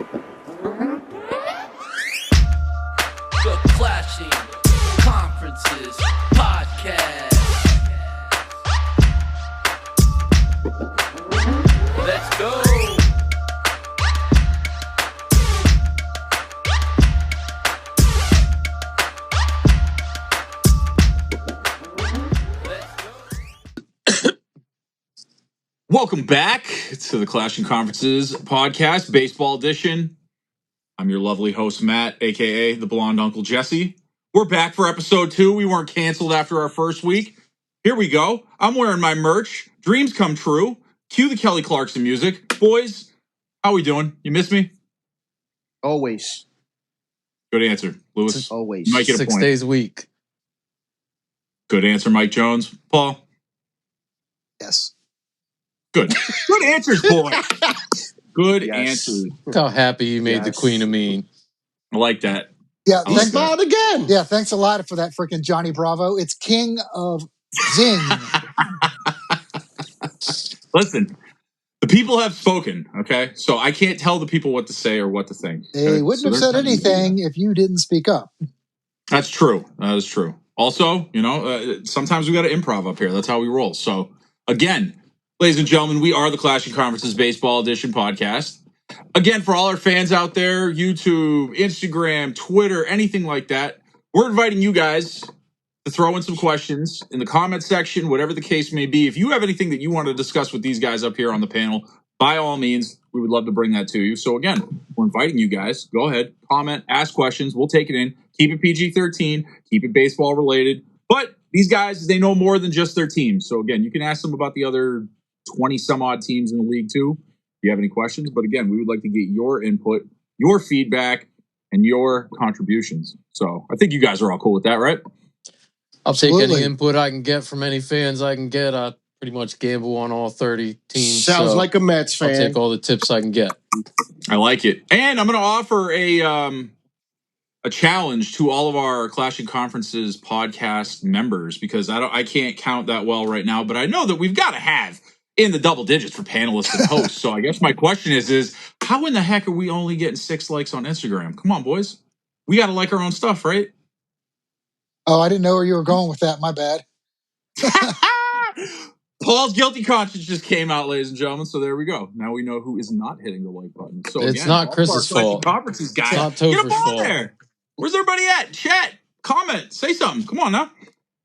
The Clashing Conferences Podcast. Let's go. Welcome back to the Clashing Conferences Podcast, Baseball Edition. I'm your lovely host, Matt, a.k.a. the Blonde Uncle Jesse. We're back for episode 2. We weren't canceled after our first week. Here we go. I'm wearing my merch. Dreams come true. Cue the Kelly Clarkson music. Boys, how we doing? You miss me? Always. Good answer, Lewis. Always. You might get a 6 point. days a week. Good answer, Mike Jones. Paul? Yes. Good. Good answers, boy. Good Yes. answers. Look how happy you made the Yes. Queen of Mean. I like that. Yeah, I like thanks, that. again. yeah, thanks a lot for that freaking Johnny Bravo. It's King of Zing. Listen, the people have spoken, okay? So I can't tell the people what to say or what to think. They okay? wouldn't So have they're said telling you. anything if you didn't speak up. That's true. That is true. Also, sometimes we got to improv up here. That's how we roll. So again, ladies and gentlemen, we are the Clashing Conferences Baseball Edition podcast. Again, for all our fans out there, YouTube, Instagram, Twitter, anything like that, we're inviting you guys to throw in some questions in the comment section, whatever the case may be. If you have anything that you want to discuss with these guys up here on the panel, by all means, we would love to bring that to you. So again, we're inviting you guys. Go ahead, comment, ask questions. We'll take it in. Keep it PG-13. Keep it baseball related. But these guys, they know more than just their team. So again, you can ask them about the other 20 some odd teams in the league too, if you have any questions. But again, we would like to get your input, your feedback, and your contributions. So I think you guys are all cool with that, right? I'll take Absolutely. any input I can get from any fans I can get. I pretty much gamble on all 30 teams. Sounds so like a Mets I'll fan. take all the tips I can get. I like it. And I'm going to offer a challenge to all of our Clashing Conferences podcast members, because I can't count that well right now, but I know that we've got to have in the double digits for panelists and hosts. So I guess my question is how in the heck are we only getting 6 likes on Instagram? Come on, boys. We got to like our own stuff, right? Oh, I didn't know where you were going with that. My bad. Paul's guilty conscience just came out, ladies and gentlemen. So there we go. Now we know who is not hitting the like button. So It's again, not all Chris's of our Clashing fault. Conferences guys, It's not get Topher's them on fault. there. Where's everybody at? Chat, comment, say something. Come on now.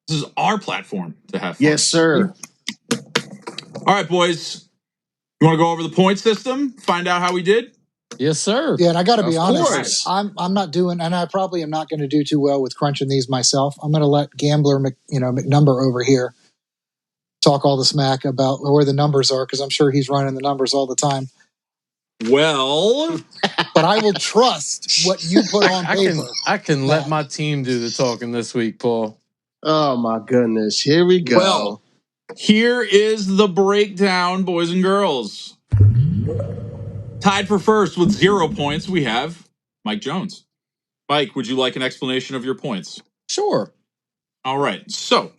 This is our platform to have fun. Yes, sir. All right, boys. You want to go over the point system? Find out how we did? Yes, sir. Yeah, and I got to be Of honest. course. I'm not doing, and I probably am not going to do too well with crunching these myself. I'm going to let Gambler McNumber over here talk all the smack about where the numbers are, because I'm sure he's running the numbers all the time. Well, But I will trust what you put on paper. I can let my team do the talking this week, Paul. Oh, my goodness. Here we go. Well, here is the breakdown, boys and girls. Tied for first with 0 points, we have Mike Jones. Mike, would you like an explanation of your points? Sure. All right. So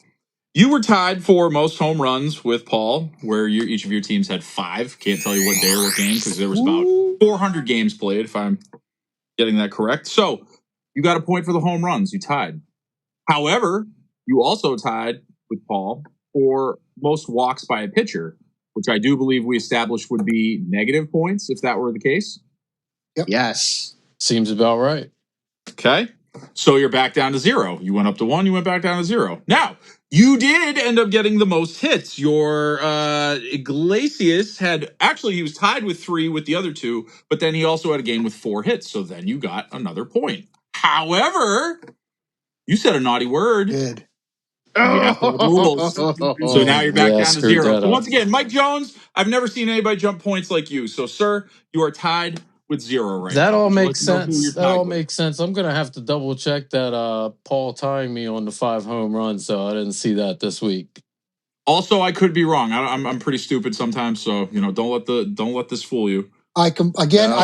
you were tied for most home runs with Paul, where each of your teams had 5. Can't tell you what day or what game, because there was about 400 games played, if I'm getting that correct. So you got a point for the home runs. You tied. However, you also tied with Paul for most walks by a pitcher, which I do believe we established would be negative points if that were the case. Yes. Seems about right. Okay. So you're back down to 0. You went up to 1, you went back down to 0. Now, you did end up getting the most hits. Your Iglesias he was tied with 3 with the other 2, but then he also had a game with 4 hits. So then you got another point. However, you said a naughty word. Good. Yeah, rules. So now you're back Yeah, down to screwed 0. that So up. once again, Mike Jones, I've never seen anybody jump points like you. So, sir, you are tied with 0 right That now. all Would you like makes to know who you're sense. That tied all with? makes sense. I'm gonna have to double check that Paul tying me on the 5 home runs, so I didn't see that this week. Also, I could be wrong. I'm pretty stupid sometimes, so don't let this fool you. I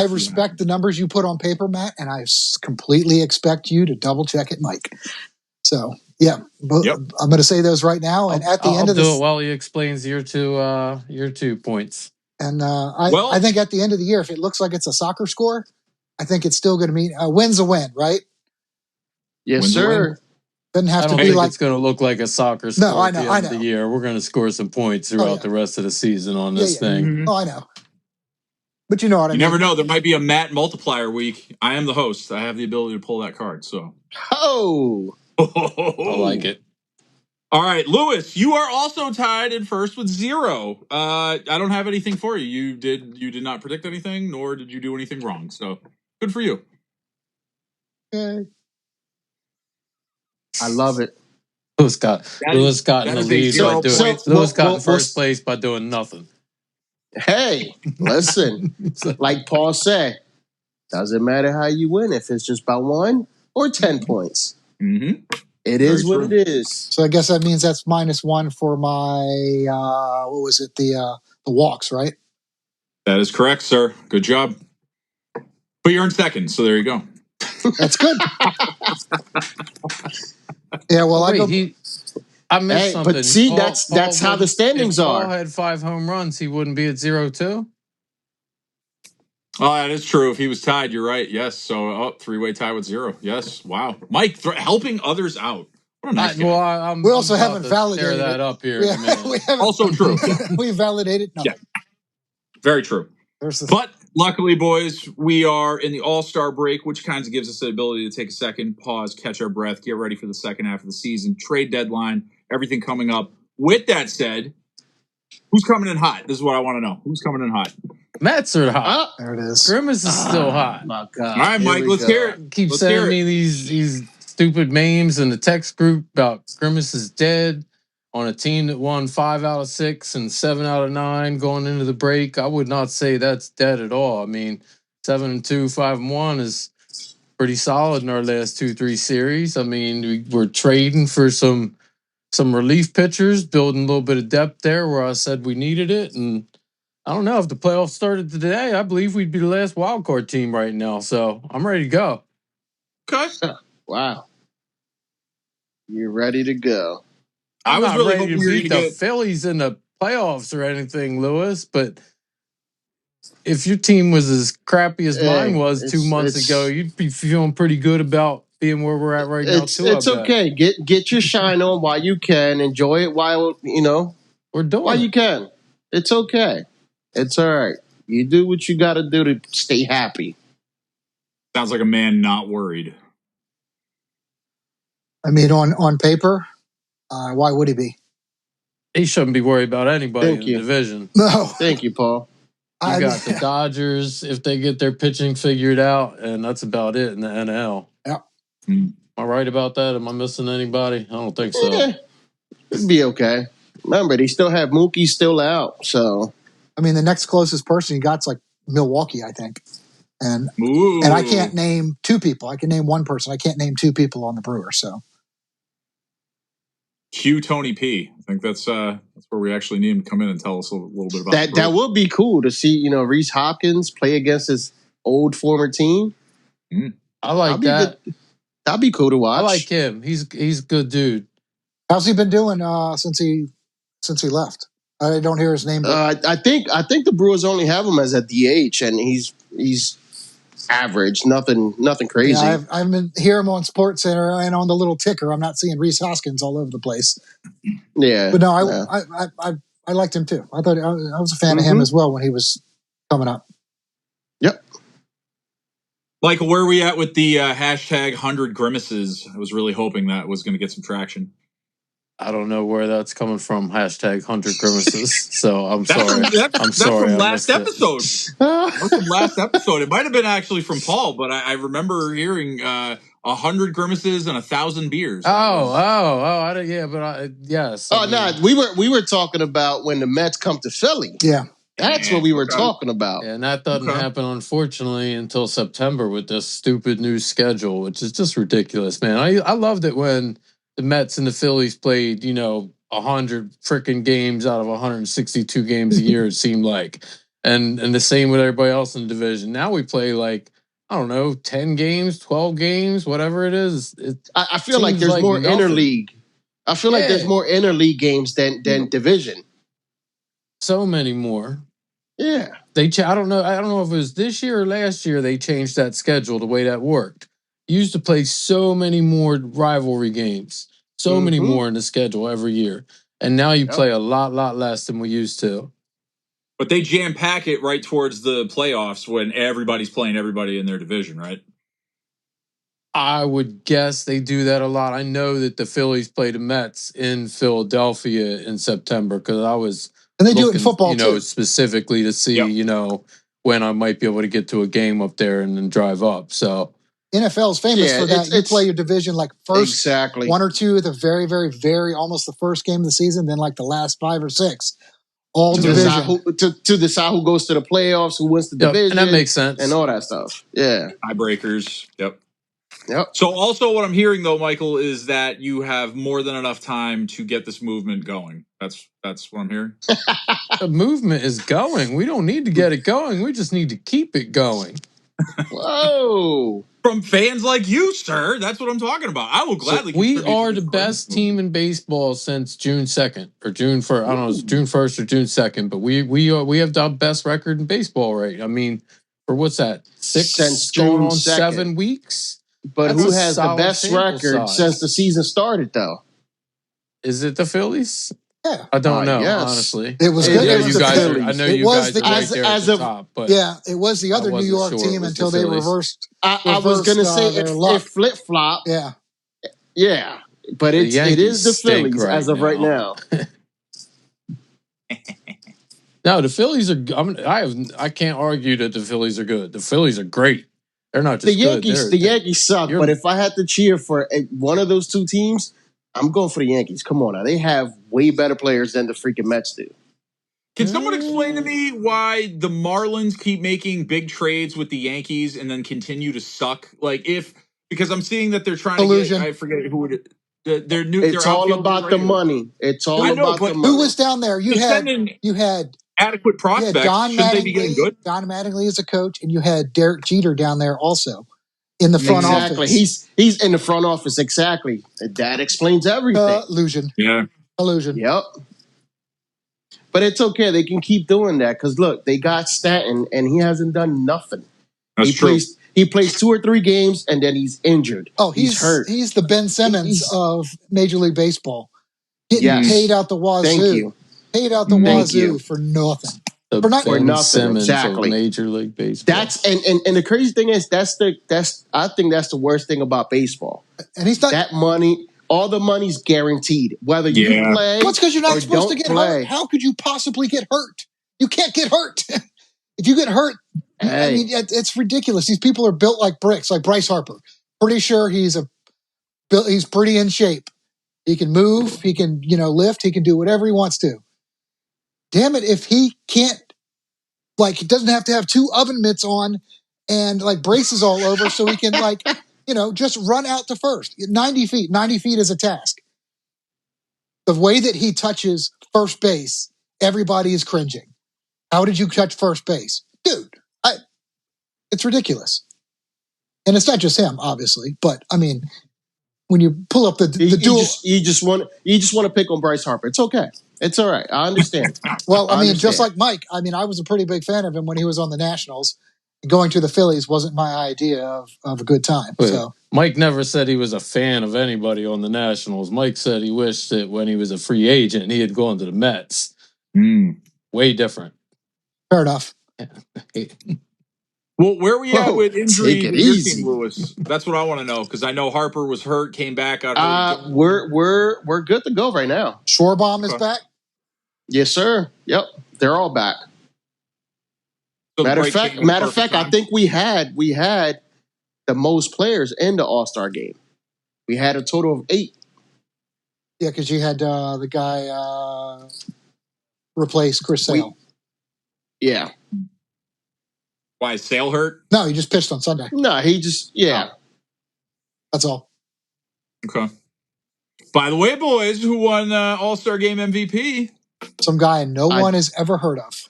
respect the numbers you put on paper, Matt, and I completely expect you to double check it, Mike. So yeah, Yep. I'm going to say those right now. And at the end of do this, it while he explains your 2 points. and I think at the end of the year, if it looks like it's a soccer score, I think it's still going to mean a win's a win, right? Yes, Wins a sir. Doesn't have I to don't be think like it's going to look like a soccer score No, I at the know, end of the year. We're going to score some points throughout yeah. the rest of the season on Yeah, this yeah. thing. Mhm. Oh, I know. But you know what I You mean. never know. There might be a Matt multiplier week. I am the host. I have the ability to pull that card. So, Oh, I like it. All right, Lewis, you are also tied in first with 0. I don't have anything for you. You did not predict anything, nor did you do anything wrong. So, good for you. Okay. I love it. Lewis got That in is the a lead by 0 doing. points. Lewis got in first place by doing nothing. Hey, listen, like Paul said, doesn't matter how you win if it's just by 1 or 10 points. Mm-hmm. It is what it is. So I guess that means that's -1 for my what was it? The walks, right? That is correct, sir. Good job. But you're in second, so there you go. That's good. Yeah, well, I missed something. But see, Paul that's how the standings if Paul are. had 5 home runs, he wouldn't be at 0 too. Oh, that is true. If he was tied, you're right. Yes. So, three-way tie with 0. Yes. Wow. Mike, helping others out. What a nice guy. We also I'm haven't about to validated tear that it. up here in a minute. We haven't, Also true. Yeah. we validated nothing. Yeah. Very true. But luckily, boys, we are in the All-Star break, which kind of gives us the ability to take a second, pause, catch our breath, get ready for the second half of the season, trade deadline, everything coming up. With that said, who's coming in hot? This is what I want to know. Who's coming in hot? Mets are hot. There it is. Grimace is still hot. My God. All right, Mike, let's hear it. Keep Let's sending hear me it. these stupid memes in the text group about Grimace is dead on a team that won 5 out of 6 and 7 out of 9 going into the break. I would not say that's dead at all. I mean, 7-2, 5-1 is pretty solid in our last 2-3 series. I mean, we're trading for some relief pitchers, building a little bit of depth there where I said we needed it. And I don't know, if the playoffs started today, I believe we'd be the last wild card team right now. So I'm ready to go. Okay. Wow. You're ready to go. I was not really ready hoping to we were beat going to the get... Phillies in the playoffs or anything, Lewis, but if your team was as crappy as mine was 2 months ago, you'd be feeling pretty good about being where we're at right now too. It's okay. Get your shine on while you can. Enjoy it while we're doing while it. you can. It's okay. It's all right. You do what you got to do to stay happy. Sounds like a man not worried. I mean, on paper, why would he be? He shouldn't be worried about anybody Thank in you. the division. No. Thank you, Paul. You got the Dodgers if they get their pitching figured out, and that's about it in the NL. Yeah. Am I right about that? Am I missing anybody? I don't think so. Yeah, it'd be okay. Remember, they still have Mookie still out, so I mean, the next closest person you got's like Milwaukee, I think, and I can't name 2 people. I can name 1 person. I can't name 2 people on the Brewers. So. Cue Tony P. I think that's where we actually need him to come in and tell us a little bit about that. That would be cool to see. Reese Hopkins play against his old former team. I like that. That'd be cool to watch. I like him. He's a good dude. How's he been doing since he left? I don't hear his name. I think the Brewers only have him as a DH, and he's average. Nothing crazy. Yeah, I've been hear him on Sports Center and on the little ticker. I'm not seeing Reese Hoskins all over the place. Yeah, but no, I liked him too. I thought I was a fan of him as well when he was coming up. Yep. Michael, where are we at with the hashtag 100 grimaces? I was really hoping that was going to get some traction. I don't know where that's coming from. Hashtag 100 grimaces. So I'm sorry. That's from last episode. That was from last episode. It might have been actually from Paul, but I remember hearing 100 grimaces and 1,000 beers. Yes. Oh no, we were talking about when the Mets come to Philly. Yeah. That's what we were talking about. And that doesn't happen, unfortunately, until September with this stupid new schedule, which is just ridiculous, man. I loved it when the Mets and the Phillies played, 100 freaking games out of 162 games a year, it seemed like. And the same with everybody else in the division. Now we play like, I don't know, 10 games, 12 games, whatever it is. I feel like there's more interleague. I feel like there's more interleague games than division. So many more. Yeah. I don't know if it was this year or last year they changed that schedule the way that worked. You used to play so many more rivalry games, so many more in the schedule every year, and now you play a lot less than we used to. But they jam pack it right towards the playoffs when everybody's playing everybody in their division, right? I would guess they do that a lot. I know that the Phillies play the Mets in Philadelphia in September because I was And they do it in football too. specifically to see, when I might be able to get to a game up there and then drive up. So NFL is famous for that. You play your division like first one or two at the very, very, very almost the first game of the season, then like the last 5 or 6. All division. To decide who goes to the playoffs, who wins the division. And that makes sense. And all that stuff. Yeah. Tiebreakers. Yep. Yep. So also what I'm hearing though, Michael, is that you have more than enough time to get this movement going. That's what I'm hearing. The movement is going. We don't need to get it going. We just need to keep it going. Whoa. From fans like you, sir. That's what I'm talking about. I will gladly we are the best team in baseball since June 2nd or June 1st. I don't know if it's June 1st or June 2nd, but we have the best record in baseball, right? I mean, for what's that? 6 since going June on 2nd. 7 weeks? But That's who has the best record size. since the season started, though? Is it the Phillies? Yeah. I don't know, honestly. It was good. I know you guys are right there at the top. But yeah, it was the other New York team until they reversed. I was going to say it flip-flop. Yeah. Yeah. But it is the Phillies as of right now. No, the Phillies are. I can't argue that the Phillies are good. The Phillies are great. They're not just good. The Yankees suck. But if I had to cheer for one of those two teams, I'm going for the Yankees. Come on now. They have way better players than the freaking Mets do. Can someone explain to me why the Marlins keep making big trades with the Yankees and then continue to suck? Because I'm seeing that they're trying to get, I forget who it is. Their new. It's all about the money. It's all about the money. Who was down there? You had adequate prospects. Shouldn't they be getting good? Don Mattingly is a coach, and you had Derek Jeter down there also in the front office. He's in the front office, exactly. That explains everything. Illusion. Yeah. Illusion. Yep. But it's okay. They can keep doing that because, look, they got Stanton, and he hasn't done nothing. That's true. He plays 2 or 3 games, and then he's injured. Oh, he's hurt. He's the Ben Simmons of Major League Baseball. Getting paid out the wazoo. Thank you. Paid out the wazoo for nothing. For nothing. Simmons exactly. Of Major League Baseball. That's and the crazy thing is I think that's the worst thing about baseball. And he's not that money. All the money's guaranteed, whether you play. Well, it's because you're not supposed to get hurt. How could you possibly get hurt? You can't get hurt. If you get hurt, I mean, it's ridiculous. These people are built like bricks, like Bryce Harper. Pretty sure he's pretty in shape. He can move. He can, lift. He can do whatever he wants to. Damn it, if he can't, he doesn't have to have 2 oven mitts on and braces all over so he can just run out to first. 90 feet. 90 feet is a task. The way that he touches first base, everybody is cringing. How did you touch first base? Dude, it's ridiculous. And it's not just him, obviously, but I mean, when you pull up the duel, you just want to pick on Bryce Harper. It's okay. It's all right. I understand. Well, I mean, just like Mike, I mean, I was a pretty big fan of him when he was on the Nationals. Going to the Phillies wasn't my idea of a good time. So Mike never said he was a fan of anybody on the Nationals. Mike said he wished that when he was a free agent, he had gone to the Mets. Way different. Fair enough. Well, where are we at with injury with your team, Lewis? That's what I want to know because I know Harper was hurt, came back. We're good to go right now. Schwarbaum is back. Yes, sir. Yep, they're all back. So matter of fact, I think we had the most players in the All-Star game. We had a total of 8. Yeah, because you had the guy replace Chris Sale. Yeah. Why, is Sale hurt? No, he just pitched on Sunday. No, he just That's all. Okay. By the way, boys, who won All-Star Game MVP? Some guy no one has ever heard of.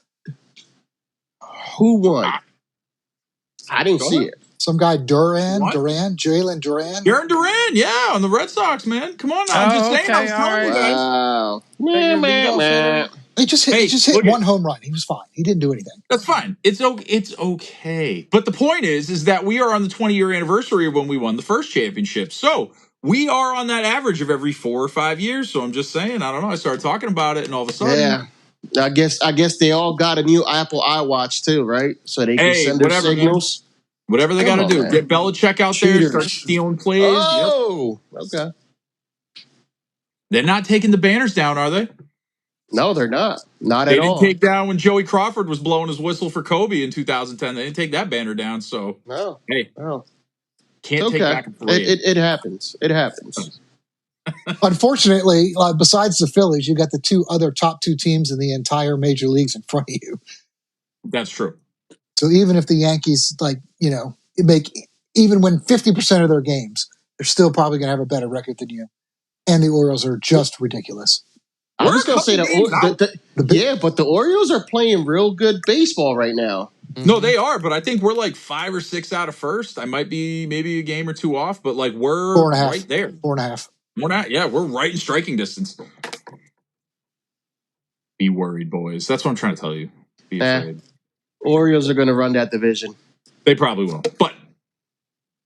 Who won? I didn't see it. Some guy Jalen Duran. Aaron Duran, yeah, on the Red Sox, man. Come on now, I'm just saying. I was telling you guys. Wow. He He just hit look one home run. He was fine. He didn't do anything. That's fine. It's okay. But the point is that we are on the 20-year anniversary of when we won the first championship. So we are on that average of every 4 or 5 years. So I'm just saying, I don't know. I started talking about it, and all of a sudden, Yeah. I guess they all got a new Apple iWatch too, right? So they can send their signals. Man. Whatever they got to do. Man. Get Belichick out there, start stealing plays. Oh, okay. They're not taking the banners down, are they? No, they're not. Not they at all. They didn't take down when Joey Crawford was blowing his whistle for Kobe in 2010. They didn't take that banner down. So, can't take back a parade. It happens. It happens. Unfortunately, besides the Phillies, you got the top two teams in the entire major leagues in front of you. That's true. So even if the Yankees, even win 50% of their games, they're still probably going to have a better record than you. And the Orioles are just ridiculous. I was going to say but the Orioles are playing real good baseball right now. Mm-hmm. No, they are, but I think we're like 5 or 6 out of first. I might be maybe a game or 2 off, but like we're 4.5. right there. 4.5. We're not. Yeah, we're right in striking distance. Be worried, boys. That's what I'm trying to tell you. Be afraid. Orioles are going to run that division. They probably will, but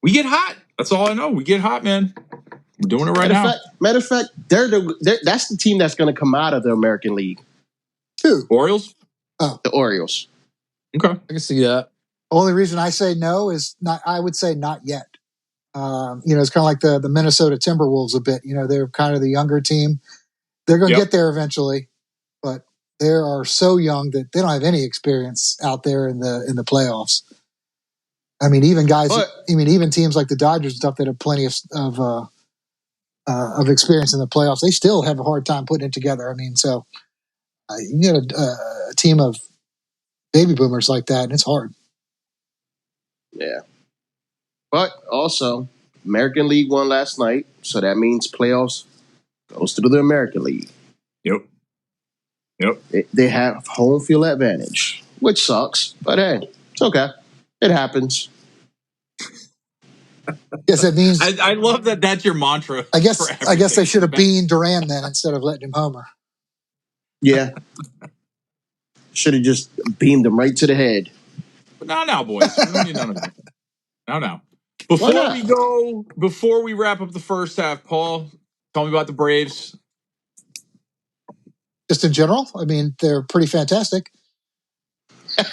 we get hot. That's all I know. We get hot, man. We're doing it right now. Matter of fact, that's the team that's going to come out of the American League. Who? Orioles? Oh, the Orioles. Okay, I can see that. Only reason I say no is not. I would say not yet. It's kind of like the Minnesota Timberwolves a bit. They're kind of the younger team. They're going to get there eventually, but they are so young that they don't have any experience out there in the playoffs. I mean, even even teams like the Dodgers and stuff that have plenty of experience in the playoffs, they still have a hard time putting it together. I mean, so you get a team of baby boomers like that, and it's hard. Yeah. But also, American League won last night, so that means playoffs goes to the American League. Yep. They have home field advantage, which sucks, but hey, it's okay. It happens. Yes, that means. I love that. That's your mantra. I guess they should have beamed Duran then instead of letting him homer. Yeah. Should have just beamed him right to the head. But now, boys. We don't need none of that. Now. Before we wrap up the first half, Paul, tell me about the Braves. Just in general, I mean, they're pretty fantastic.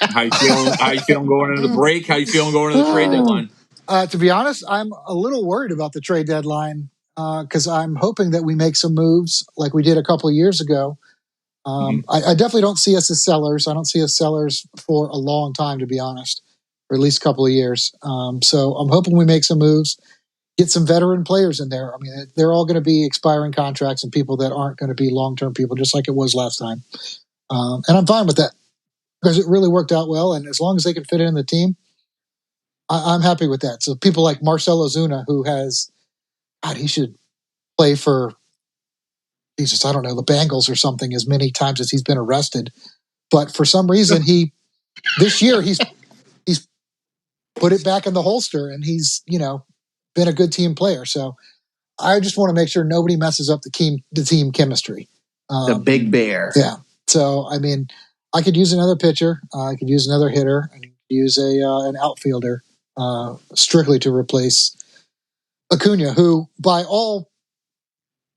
How you feeling going into the break? How you feeling going into the trade deadline? To be honest, I'm a little worried about the trade deadline because I'm hoping that we make some moves like we did a couple of years ago. I definitely don't see us as sellers. I don't see us sellers for a long time, to be honest, or at least a couple of years. So I'm hoping we make some moves, get some veteran players in there. I mean, they're all going to be expiring contracts and people that aren't going to be long-term people, just like it was last time. And I'm fine with that because it really worked out well. And as long as they can fit in the team, I'm happy with that. So people like Marcell Ozuna, who he should play for, Jesus, I don't know, the Bengals or something as many times as he's been arrested. But for some reason, this year he's put it back in the holster and he's, been a good team player. So I just want to make sure nobody messes up the team chemistry. The big bear. Yeah. So, I mean, I could use another pitcher. I could use another hitter. I could use an outfielder strictly to replace Acuna, who by all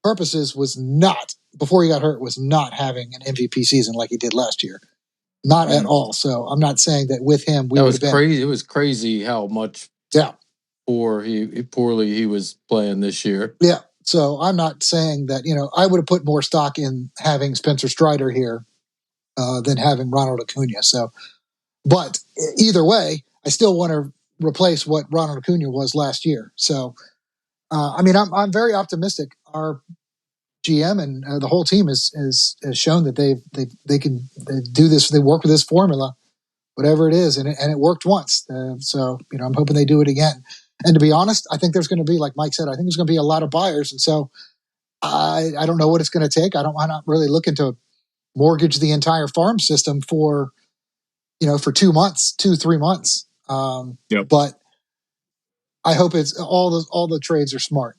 purposes was not, before he got hurt, was not having an MVP season like he did last year. Not at all. So I'm not saying that with him we would have been. Crazy. It was crazy how much poorly he was playing this year. Yeah. So I'm not saying that, I would have put more stock in having Spencer Strider here than having Ronald Acuna. So, but either way, I still want to replace what Ronald Acuna was last year. So, I'm very optimistic. Our GM and the whole team has shown that they can do this. They work with this formula, whatever it is, and it worked once. So I'm hoping they do it again. And to be honest, I think there's going to be, like Mike said, I think there's going to be a lot of buyers. And so I don't know what it's going to take. I'm not really looking to mortgage the entire farm system for 2 months, 3 months. But I hope it's all the trades are smart.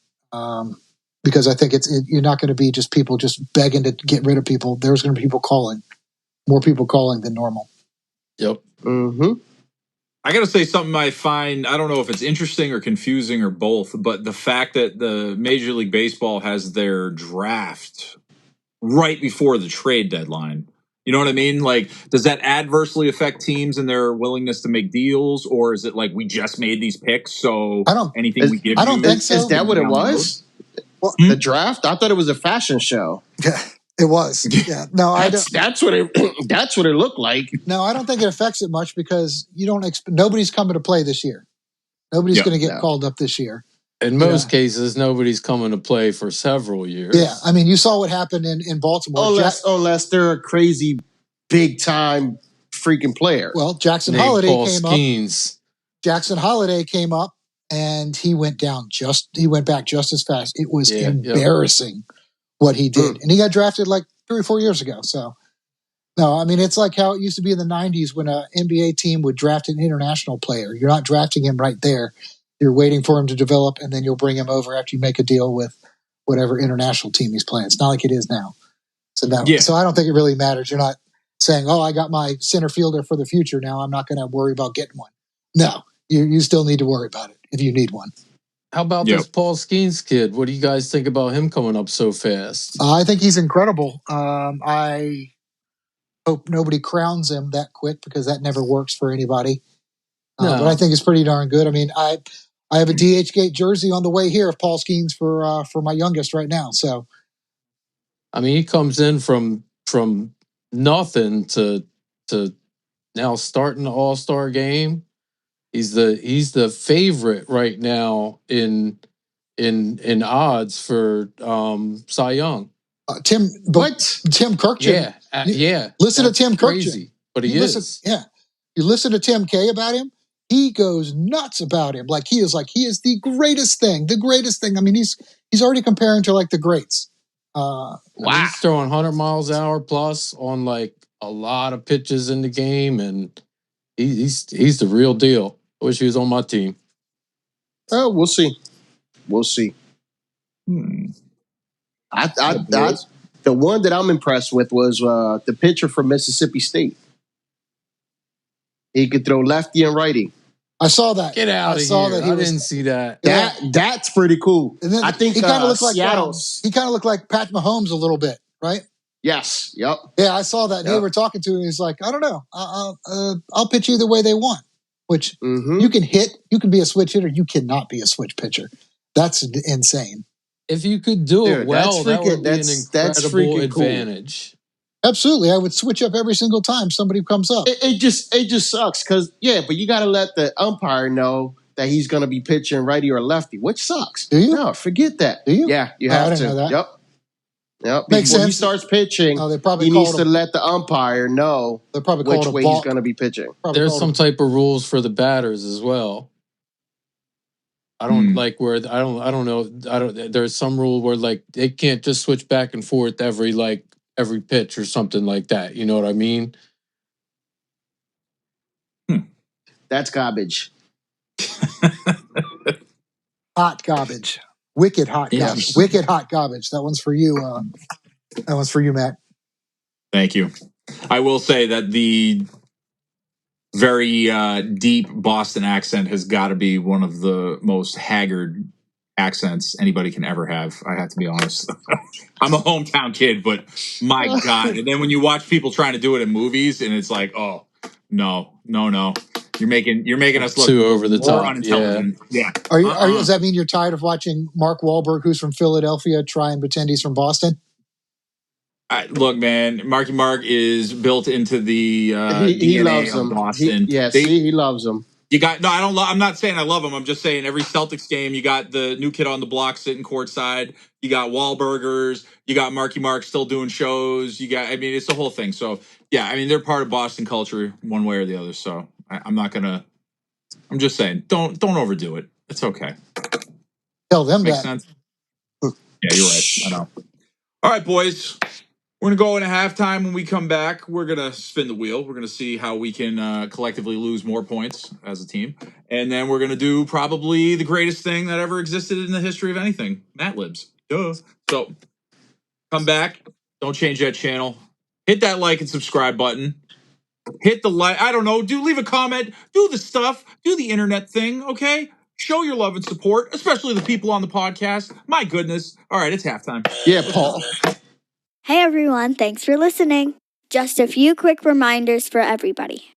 Because I think you're not going to be just people just begging to get rid of people. There's going to be people calling. more people calling than normal. Yep. Mm-hmm. I got to say something I find, I don't know if it's interesting or confusing or both, but the fact that the Major League Baseball has their draft right before the trade deadline. You know what I mean? Like, does that adversely affect teams and their willingness to make deals, or is it like we just made these picks, so I don't- anything we give I don't you? think so. Is that what it down the road? was? Well, The draft? I thought it was a fashion show. Yeah, it was. Yeah. No, I don't. That's what it. That's what it looked like. No, I don't think it affects it much because you don't. Nobody's coming to play this year. Nobody's Yeah, going to get no. called up this year. In most cases, nobody's coming to play for several years. Yeah, I mean, you saw what happened in Baltimore. Unless they're a crazy, big time freaking player. Well, Jackson Named Holiday Paul came up. Skeens. Jackson Holiday came up, and he went back just as fast. It was embarrassing what he did, and he got drafted like 3 or 4 years ago. So, no, I mean, it's like how it used to be in the '90s when an NBA team would draft an international player. You're not drafting him right there. You're waiting for him to develop, and then you'll bring him over after you make a deal with whatever international team he's playing. It's not like it is now. So no, so I don't think it really matters. You're not saying, "Oh, I got my center fielder for the future. Now I'm not going to worry about getting one." No, you still need to worry about it if you need one. How about this Paul Skeens kid? What do you guys think about him coming up so fast? I think he's incredible. I hope nobody crowns him that quick because that never works for anybody. But I think it's pretty darn good. I mean, I have a DH Gate jersey on the way here of Paul Skeens for my youngest right now. So, I mean, he comes in from nothing to now starting the All-Star game. He's the favorite right now in odds for Cy Young. Tim Kirkjian. Yeah. Listen to Tim crazy, Kirkjian. But he is. You listen to Tim K about him. He goes nuts about him. Like he is the greatest thing. The greatest thing. I mean, he's already comparing to like the greats. Wow. I mean, he's throwing 100 miles an hour plus on like a lot of pitches in the game, and he's the real deal. I wish he was on my team. Oh, we'll see. We'll see. The one that I'm impressed with was the pitcher from Mississippi State. He could throw lefty and righty. I saw that. Get out of here. I didn't see that. That's pretty cool. And then I think he kind of looked like Seattle's. He kind of looked like Pat Mahomes a little bit, right? Yes. Yep. Yeah, I saw that. And they were talking to him. He's like, I don't know. I'll pitch either way they want. Which you can hit. You can be a switch hitter. You cannot be a switch pitcher. That's insane. If you could do it well, that would be an incredible advantage. Cool. Absolutely, I would switch up every single time somebody comes up. It just sucks because but you got to let the umpire know that he's going to be pitching righty or lefty, which sucks. Do you? No, forget that. Do you? Yeah, you have I didn't to. know that. Yep. Makes Before sense. he starts pitching, he needs to let the umpire know which way he's going to be pitching. There's some type of rules for the batters as well. I don't like where I don't know. There's some rule where like they can't just switch back and forth every pitch or something like that. You know what I mean? That's garbage. Hot garbage. Wicked hot garbage. Wicked hot garbage. That one's for you. That one's for you, Matt. Thank you. I will say that the very deep Boston accent has got to be one of the most haggard accents anybody can ever have. I have to be honest. I'm a hometown kid, but my God. And then when you watch people trying to do it in movies and it's like, oh, no. You're making us look too over the top. Unintelligent. Yeah. Are you, does that mean you're tired of watching Mark Wahlberg, who's from Philadelphia, try and pretend he's from Boston? Look, man, Marky Mark is built into the he DNA loves of him. Boston. He loves him. You got no. I'm not saying I love him. I'm just saying every Celtics game, you got the new kid on the block sitting courtside. You got Wahlburgers. You got Marky Mark still doing shows. I mean, it's the whole thing. So yeah, I mean, they're part of Boston culture one way or the other. So I'm not gonna. I'm just saying, don't overdo it. It's okay. Tell them Makes that. sense. Yeah, you're right. I know. All right, boys. We're going to go into halftime. When we come back, we're going to spin the wheel. We're going to see how we can collectively lose more points as a team. And then we're going to do probably the greatest thing that ever existed in the history of anything. Mad Libs. Duh. So come back. Don't change that channel. hit that like and subscribe button. Hit the like. I don't know. Leave a comment. Do the stuff. Do the internet thing. Okay. Show your love and support, especially the people on the podcast. My goodness. All right, it's halftime. Yeah, Paul. Hey everyone, thanks for listening. Just a few quick reminders for everybody.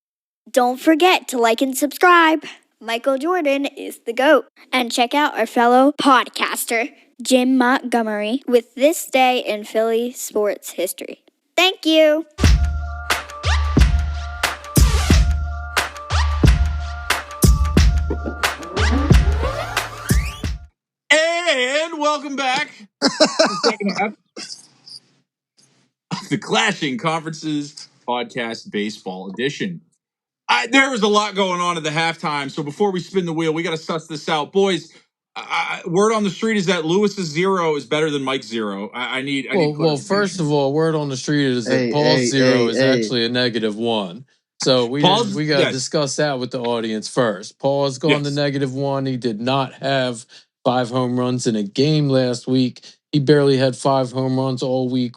Don't forget to like and subscribe. Michael Jordan is the GOAT. And check out our fellow podcaster, Jim Montgomery, with This Day in Philly Sports History. Thank you. And welcome back to the second half of the Clashing Conferences Podcast Baseball Edition. There was a lot going on at the halftime, so before we spin the wheel, we got to suss this out. Boys, word on the street is that Lewis's 0 is better than Mike's 0. I need Well, first of all, word on the street is that Paul's 0 is actually a -1. So we got to discuss that with the audience first. Paul has gone to -1. He did not have 5 home runs in a game last week. He barely had 5 home runs all week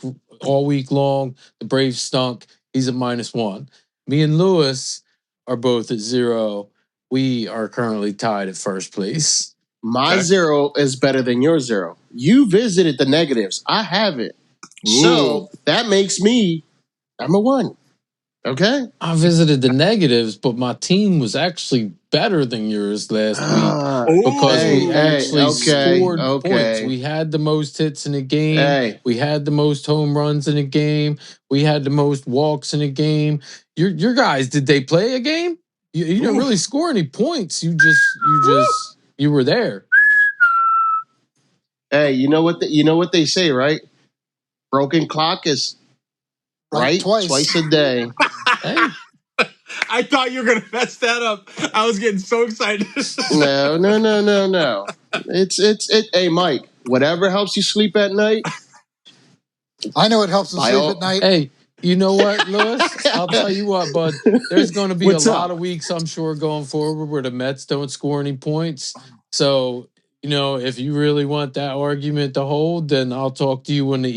long. The Braves stunk. He's at -1. Me and Lewis are both at 0. We are currently tied at first place. My 0 is better than your 0. You visited the negatives. I haven't. So that makes me number 1. Okay? I visited the negatives, but my team was actually better than yours last week because we actually scored points. We had the most hits in a game. We had the most home runs in a game. We had the most walks in a game. Your guys, did they play a game? You didn't really score any points. You were there. Hey, you know what they say, right? Broken clock is right twice a day. Hey. I thought you were going to mess that up. I was getting so excited. No. Hey, Mike, whatever helps you sleep at night. I know it helps him sleep at night. Hey, you know what, Lewis? I'll tell you what, bud. There's going to be a lot of weeks, I'm sure, going forward where the Mets don't score any points. So, if you really want that argument to hold, then I'll talk to you when the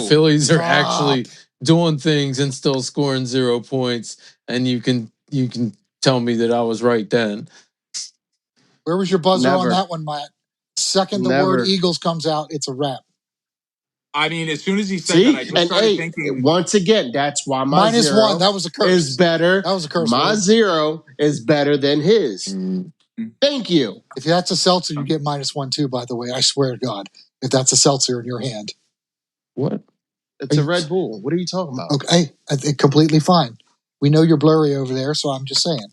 Phillies are actually doing things and still scoring 0 points, and you can tell me that I was right then. Where was your buzzer on that one, Matt? Second the word Eagles comes out, it's a wrap. I mean, as soon as he said that, I just started thinking. Once again, that's why my -1. That was a curse. Is better. That was a curse. My 0 is better than his. Thank you. If that's a seltzer, you get -1 too. By the way, I swear to God, if that's a seltzer in your hand, what? It's a Red Bull. What are you talking about? Okay, completely fine. We know you're blurry over there, so I'm just saying.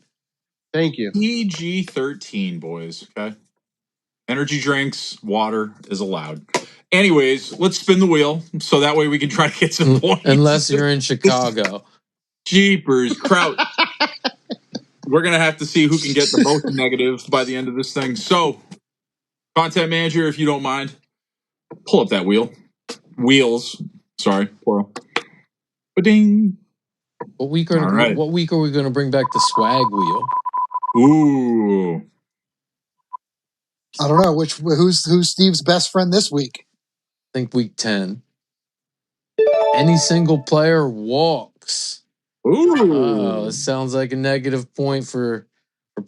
Thank you. PG-13, boys. Okay. Energy drinks, water is allowed. Anyways, let's spin the wheel so that way we can try to get some points. Unless you're in Chicago. Jeepers, Kraut. We're going to have to see who can get the most negatives by the end of this thing. So, content manager, if you don't mind, pull up that wheel. Wheels. Sorry, plural. Ba-ding. What week are we going to bring back the swag wheel? Ooh. I don't know who's Steve's best friend this week. I think week 10. Any single player walks. Ooh. It sounds like a negative point for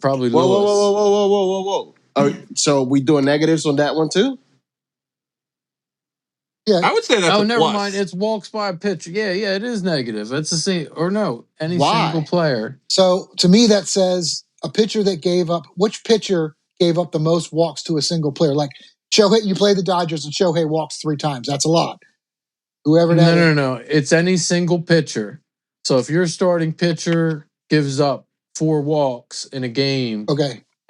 probably Whoa, Lewis. Whoa. So we doing negatives on that one too? Yeah. I would say that's never mind. It's walks by a pitcher. Yeah, it is negative. It's the same. Or no, any single player. So to me, that says a pitcher that gave up. Which pitcher gave up the most walks to a single player? Like Shohei, you play the Dodgers and Shohei walks 3 times. That's a lot. Whoever that is. No. It's any single pitcher. So if your starting pitcher gives up 4 walks in a game,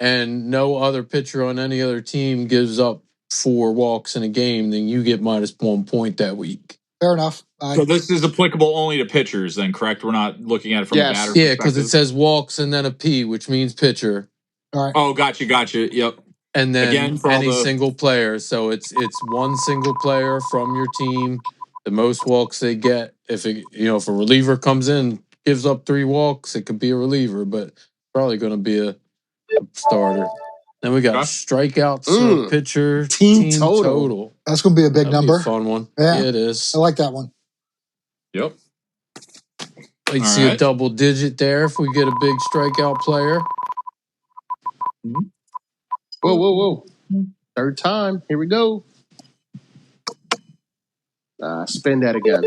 and no other pitcher on any other team gives up 4 walks in a game, then you get -1 point that week. Fair enough. So this is applicable only to pitchers then, correct? We're not looking at it from a batter perspective. Yeah, because it says walks and then a P, which means pitcher. All right. Oh, gotcha. Yep. And then again, any single player. So it's one single player from your team. The most walks they get. If if a reliever comes in, gives up 3 walks, it could be a reliever, but probably going to be a starter. Then we got strikeouts per pitcher, team total. That's going to be a big That'd number. be a fun one. Yeah. Yeah, it is. I like that one. Yep. I'd All see a right. double digit there if we get a big strikeout player. Whoa. Third time. Here we go. Spin that again.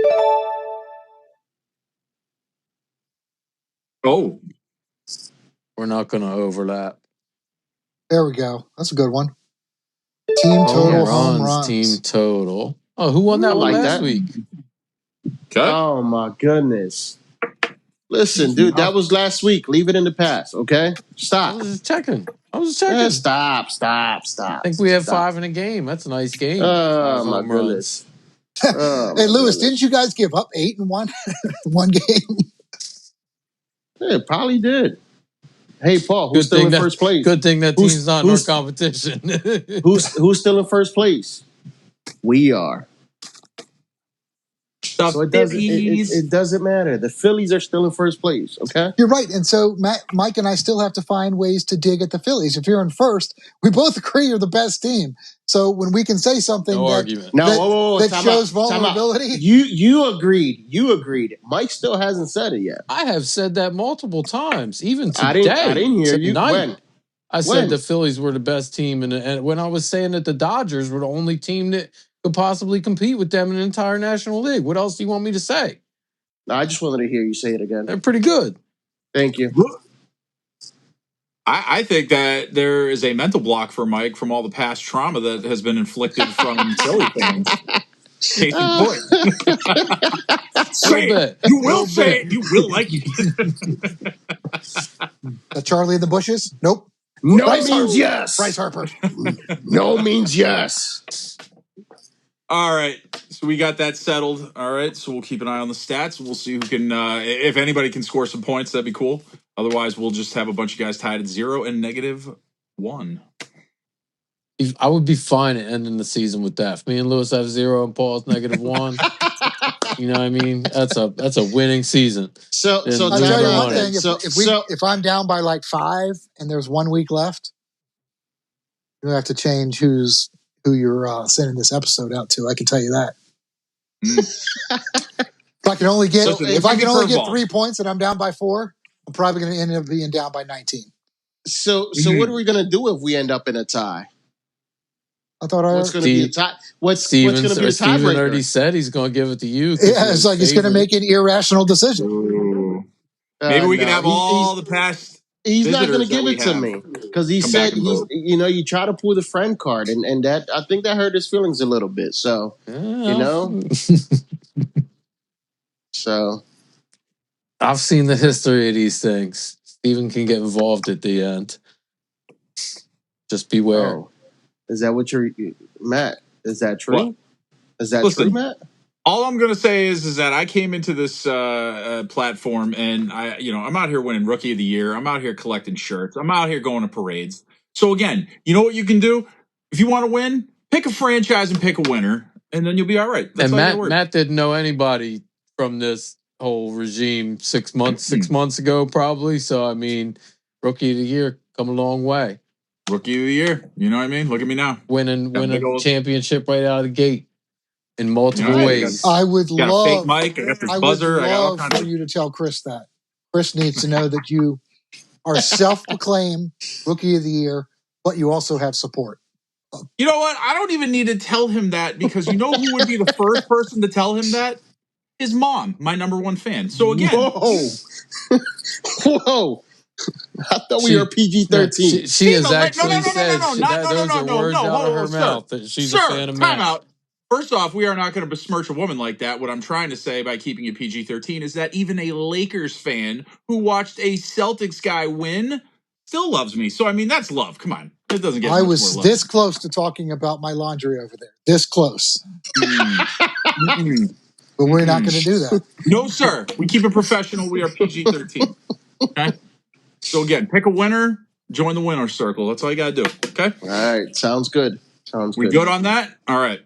Oh, We're not going to overlap. There we go. That's a good one. Team total home runs. Team total. Oh, who won that I one like last that. week? okay. Oh, my goodness. Listen, dude, that was last week. Leave it in the past, okay? I Stop. was just checking. Stop. I think we have 5 in a game. That's a nice game. 5 Oh, my home goodness. runs. Hey, Lewis, didn't you guys give up 8 in one game? Yeah, it probably did. Hey, Paul, who's still in first place? Good thing that team's not in our competition. Who's still in first place? We are. So it doesn't matter. The Phillies are still in first place, okay? You're right. And so Mike and I still have to find ways to dig at the Phillies. If you're in first, we both agree you're the best team. So when we can say something that shows vulnerability. You agreed. Mike still hasn't said it yet. I have said that multiple times, even today. I didn't hear you. When? I said the Phillies were the best team, and when I was saying that the Dodgers were the only team that could possibly compete with them in the entire National League. What else do you want me to say? No, I just wanted to hear you say it again. They're pretty good. Thank you. I think that there is a mental block for Mike from all the past trauma that has been inflicted from Philly fans. Case in point. Say it. You will say it. You will like it. Charlie in the bushes? Nope. No means yes. Bryce Harper. No means yes. All right. So we got that settled. All right. So we'll keep an eye on the stats. We'll see who can, if anybody can score some points, that'd be cool. Otherwise, we'll just have a bunch of guys tied at 0 and -1. I would be fine at ending the season with that. If me and Lewis have 0 and Paul's -1, you know what I mean? That's a winning season. So I'll tell you one thing. If I'm down by like 5 and there's 1 week left, you have to change who you're sending this episode out to. I can tell you that. If I can only get 3 points and I'm down by 4, I'm probably going to end up being down by 19. So what are we going to do if we end up in a tie? I thought what's going to be a tie? What's going to be a tiebreaker? Steven already said he's going to give it to you. Yeah, it's like he's going to make an irrational decision. Maybe we can have all the past. He's not going to give it to me because he said you try to pull the friend card, and that I think that hurt his feelings a little bit. So so I've seen the history of these things. Steven can get involved at the end. Just beware. Oh. Is that what you're, Matt? Is that true? What? Is that true, Matt? All I'm gonna say is that I came into this platform and I'm out here winning Rookie of the Year. I'm out here collecting shirts. I'm out here going to parades. So again, you know what you can do if you want to win? Pick a franchise and pick a winner, and then you'll be all right. That's and Matt didn't know anybody from this whole regime 6 months ago, probably. So I mean, Rookie of the Year come a long way. Rookie of the Year, you know what I mean? Look at me now, winning a championship right out of the gate in multiple ways. I would love, a fake mic. I got this buzzer. I would love for you to tell Chris that. Chris needs to know that you are self-proclaimed Rookie of the Year, but you also have support. You know what? I don't even need to tell him that because you know who would be the first person to tell him that? His mom, my #1 fan. So again, whoa. I thought we were PG-13. She has actually said those are words out of her mouth that she's a fan of Matt. Time out. First off, we are not going to besmirch a woman like that. What I'm trying to say by keeping it PG-13 is that even a Lakers fan who watched a Celtics guy win still loves me. So, I mean, that's love. Come on. It doesn't get I was this close to talking about my laundry over there. This close. But we're not going to do that. No, sir. We keep it professional. We are PG-13. Okay? So, again, pick a winner. Join the winner's circle. That's all you got to do. Okay? All right. Sounds good. We good on that? All right.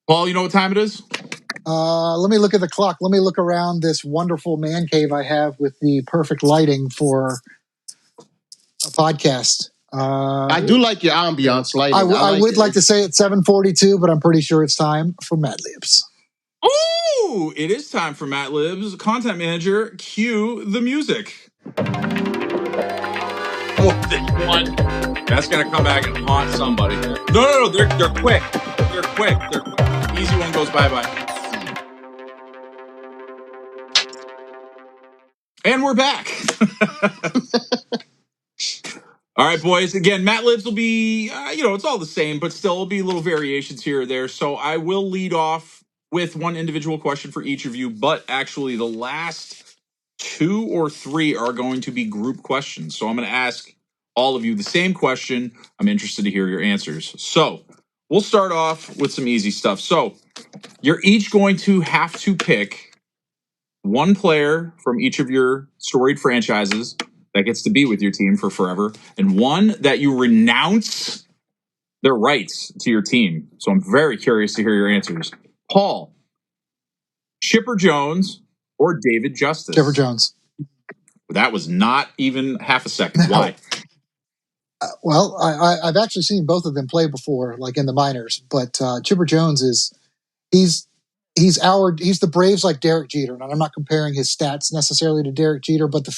Paul, you know what time it is? Let me look at the clock. Let me look around this wonderful man cave I have with the perfect lighting for a podcast. I do like your ambiance lighting. I would like to say it's 7:42, but I'm pretty sure it's time for Mad Libs. Oh, it is time for Matt Libs. Content manager, cue the music. More than one. That's gonna come back and haunt somebody. No, they're quick. They're quick. Easy one goes bye-bye. And we're back. All right, boys. Again, Matt Libs will be, it's all the same, but still will be little variations here or there. So I will lead off with one individual question for each of you, but actually the last 2 or 3 are going to be group questions. So I'm going to ask all of you the same question. I'm interested to hear your answers. So we'll start off with some easy stuff. So you're each going to have to pick one player from each of your storied franchises that gets to be with your team for forever, and one that you renounce their rights to your team. So I'm very curious to hear your answers. Paul, Chipper Jones or David Justice? Chipper Jones. That was not even half a second. No. Why? Well, I've actually seen both of them play before, like in the minors. But Chipper Jones he's the Braves like Derek Jeter, and I'm not comparing his stats necessarily to Derek Jeter, but the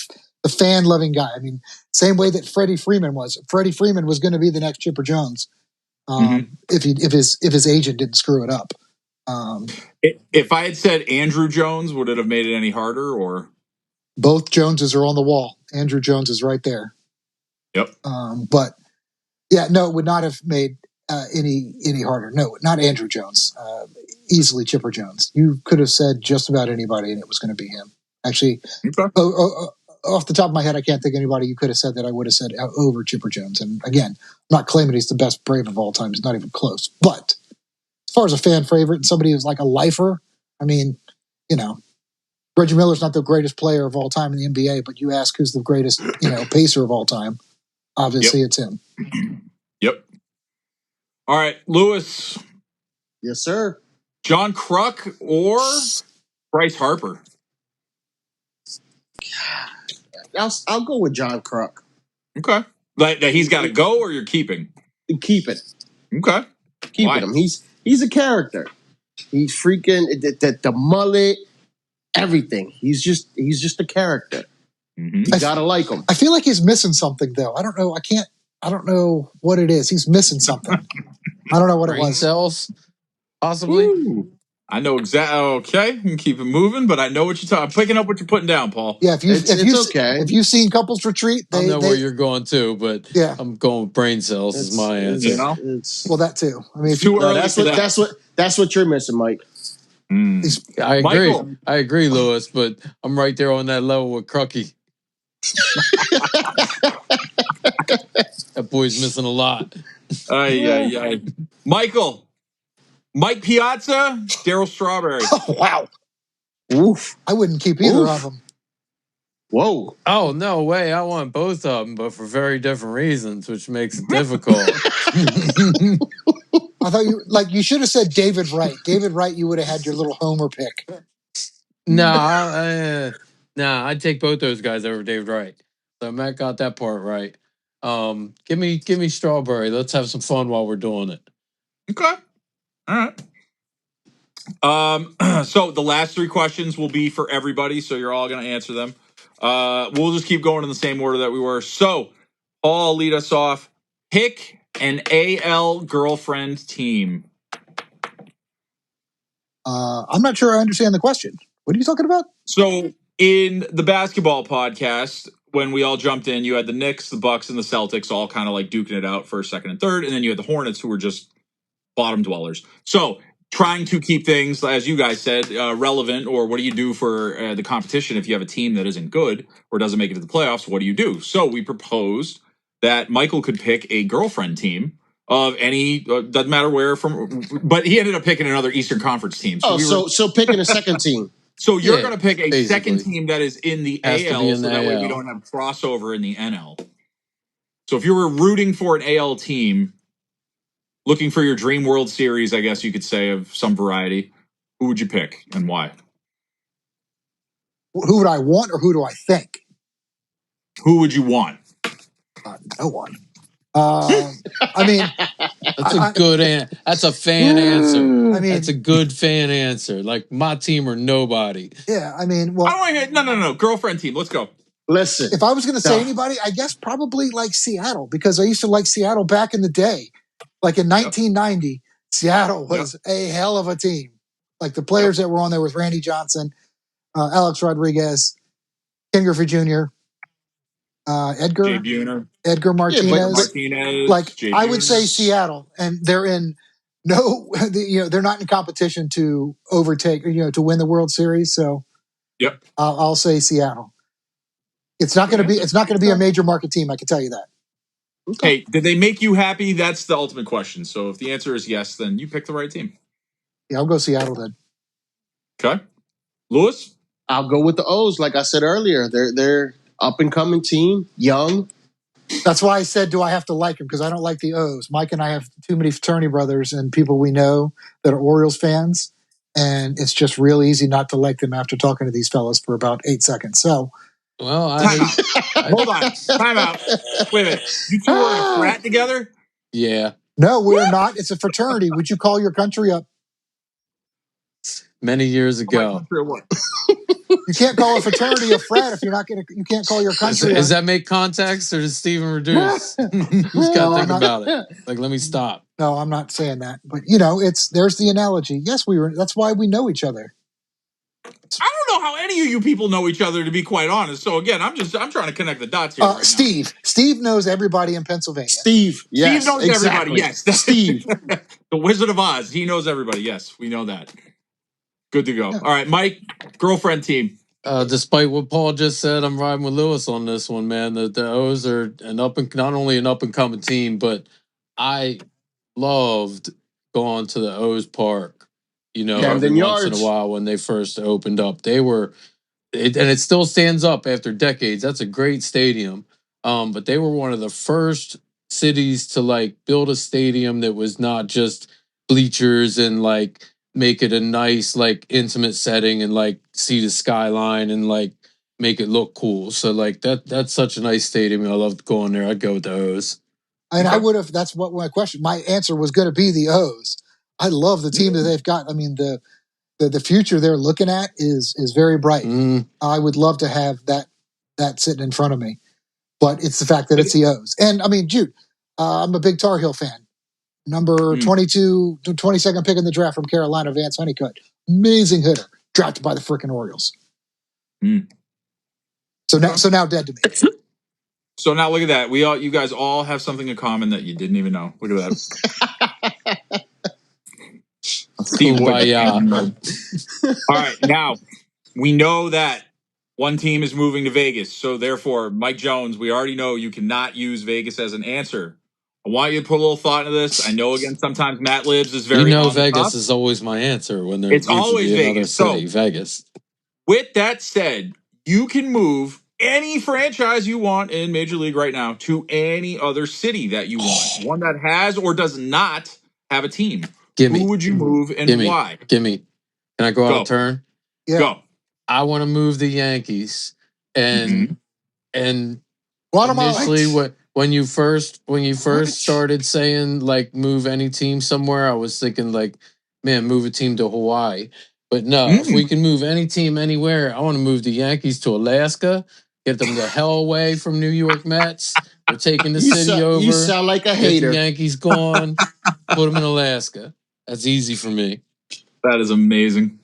fan loving guy. I mean, same way that Freddie Freeman was. Freddie Freeman was going to be the next Chipper Jones if his agent didn't screw it up. If I had said Andrew Jones, would it have made it any harder? Or both Joneses are on the wall. Andrew Jones is right there. Yep. But yeah, no, it would not have made any harder. No, not Andrew Jones. Easily Chipper Jones. You could have said just about anybody, and it was going to be him. Actually, okay. Off the top of my head, I can't think of anybody you could have said that I would have said over Chipper Jones. And again, I'm not claiming he's the best Brave of all time. He's not even close. But as far as a fan favorite and somebody who's like a lifer, I mean, Reggie Miller's not the greatest player of all time in the NBA, but you ask who's the greatest, pacer of all time. Obviously, It's him. Yep. All right, Lewis. Yes, sir. John Kruk or Bryce Harper? I'll go with John Kruk. Okay. Like he's got to go, or you're keeping? Keep it. Okay. Keeping him. He's a character. He's freaking the mullet, everything. He's just a character. Mm-hmm. You gotta like him. I feel like he's missing something though. I don't know. I don't know what it is. He's missing something. I don't know what Brain it was. cells, possibly. Ooh. I know exactly. Okay, you can keep it moving, but I know what you're talking. I'm picking up what you're putting down, Paul. Yeah, if you've seen Couples Retreat, I know where you're going to, but yeah. I'm going with brain cells is my answer. Well, that too. I mean, it's too early. That's what you're missing, Mike. I agree. Michael. I agree, Lewis, but I'm right there on that level with Crucky. That boy's missing a lot. Michael. Mike Piazza, Daryl Strawberry. Oh, wow. Oof. I wouldn't keep either of them. Whoa. Oh, no way. I want both of them, but for very different reasons, which makes it difficult. I thought you should have said David Wright. David Wright, you would have had your little homer pick. Nah, I'd take both those guys over David Wright. So Matt got that part right. Give me Strawberry. Let's have some fun while we're doing it. Okay. All right. So the last 3 questions will be for everybody, so you're all going to answer them. We'll just keep going in the same order that we were. So, Paul, lead us off. Pick an AL girlfriend team. I'm not sure I understand the question. What are you talking about? So, in the basketball podcast, when we all jumped in, you had the Knicks, the Bucks, and the Celtics all kind of like duking it out first, second, and third, and then you had the Hornets, who were just bottom dwellers. So, trying to keep things, as you guys said, relevant, or what do you do for the competition if you have a team that isn't good or doesn't make it to the playoffs? What do you do? So we proposed that Michael could pick a girlfriend team of any, doesn't matter where from, but he ended up picking another Eastern Conference team. So picking a second team. So you're going to pick a second basically. team that is in the Has to AL, be in so the that way AL. we don't have crossover in the NL. So if you were rooting for an AL team, looking for your dream World Series, I guess you could say, of some variety, who would you pick and why? Who would I want or who do I think? Who would you want? No one. I mean, That's a good that's a fan answer. I mean, That's a good fan answer. Like my team or nobody. yeah. I mean, well, I don't want to hear. No. Girlfriend team. Let's go. Listen, if I was going to say no. anybody, I guess probably like Seattle, because I used to like Seattle back in the day. Like in 1990, Seattle was a hell of a team. Like the players that were on there was Randy Johnson, Alex Rodriguez, Ken Griffey Jr., Jay Buhner, Edgar Martinez. Martinez. Like Jay I would Buhner. say Seattle, and they're in no, they're not in competition to overtake, to win the World Series. So Yep. I'll say Seattle. It's not going to be. It's not going to be a major market team. I can tell you that. Hey, did they make you happy? That's the ultimate question. So if the answer is yes, then you pick the right team. Yeah, I'll go Seattle then. Okay. Lewis? I'll go with the O's. Like I said earlier, they're up and coming team, young. That's why I said, do I have to like them? Because I don't like the O's. Mike and I have too many fraternity brothers and people we know that are Orioles fans, and it's just real easy not to like them after talking to these fellas for about 8 seconds. So, Well, Time out. Hold on. Time out. Wait a minute. You two were in a frat together? yeah. no, we're not. It's a fraternity. Would you call your country up? Many years My ago. country or what? You can't call a fraternity a frat if you're not going to. You can't call your country. Does that make context or does Steven reduce? Who's got to think about it? Like, let me stop. No, I'm not saying that. But there's the analogy. Yes, we were. That's why we know each other. I don't know how any of you people know each other, to be quite honest. So again, I'm trying to connect the dots here. Right Steve. now. Steve knows everybody in Pennsylvania. Steve, yes, Steve knows exactly. everybody. Yes, Steve, the Wizard of Oz. He knows everybody. Yes, we know that. Good to go. All right, Mike, girlfriend team. Despite what Paul just said, I'm riding with Lewis on this one, man. The O's are not only an up and coming team, but I loved going to the O's park. Every Camden once in Yards. a while when they first opened up, and it still stands up after decades. That's a great stadium. But they were one of the first cities to like build a stadium that was not just bleachers and like make it a nice like intimate setting and like see the skyline and like make it look cool. So like that's such a nice stadium. I loved going there. I'd go with the O's. And I would have. That's what my question. My answer was going to be the O's. I love the team that they've got. I mean, the future they're looking at is very bright. I would love to have that sitting in front of me, but it's the fact that it's the O's. And I mean, Jude, I'm a big Tar Heel fan. Number 22, 22nd pick in the draft from Carolina, Vance Honeycutt. Amazing hitter. Drafted by the freaking Orioles. So now dead to me. So now look at that. You guys all have something in common that you didn't even know. Look at that. Steve Wood. All right, now we know that one team is moving to Vegas. So therefore, Mike Jones, we already know you cannot use Vegas as an answer. I want you to put a little thought into this. I know again sometimes Matt Libs is very on the Vegas top. is always my answer when there It's needs always to be another Vegas. city. So Vegas. with that said, you can move any franchise you want in Major League right now to any other city that you want. One that has or does not have a team. Who would you move and why? Gimme. Can I go out of turn? Yeah. Go. I want to move the Yankees. And Guatemala. initially when you first started saying like move any team somewhere, I was thinking like, man, move a team to Hawaii. But no, if we can move any team anywhere, I want to move the Yankees to Alaska, get them the hell away from New York Mets. We're taking the city over. You sound like a hater. Get the Yankees gone, put them in Alaska. That's easy for me. That is amazing.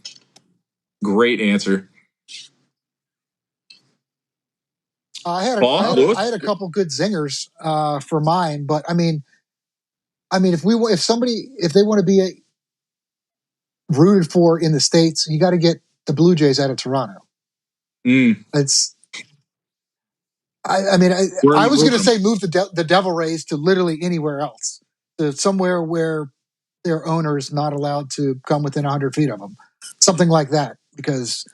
Great answer. I had a couple good zingers for mine, but I mean, if they want to be rooted for in the States, you got to get the Blue Jays out of Toronto. It's. I was going to say move the Devil Rays to literally anywhere else, to somewhere where their owner is not allowed to come within 100 feet of them, something like that, because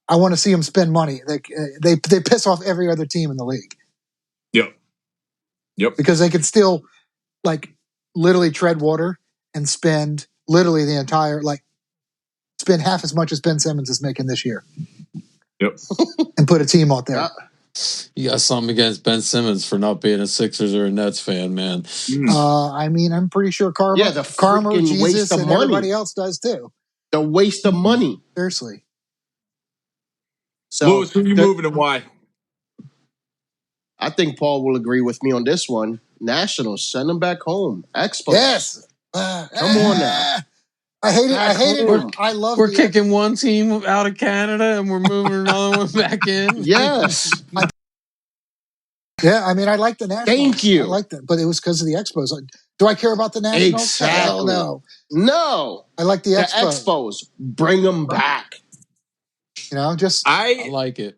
I want to see them spend money. They piss off every other team in the league. Yep. Because they could still like literally tread water and spend literally the entire spend half as much as Ben Simmons is making this year. Yep. And put a team out there. You got something against Ben Simmons for not being a Sixers or a Nets fan, man. I mean, I'm pretty sure Karma, Yeah, the freaking Jesus, waste of and money. everybody else does too. The waste of money. Seriously. So Lewis, who are you moving and why? I think Paul will agree with me on this one. Nationals, send them back home. Expos. Yes. Come on now. I hate it. I Back hate home. it. I love We're the kicking one team out of Canada and we're moving another one back in. Yes. Yeah, I mean, I like the Nationals. Thank you. I like them, but it was because of the Expos. Do I care about the Nationals? Exactly. Hell no. No. I like the The Expos. Expos. Bring them back. You know, just I like it.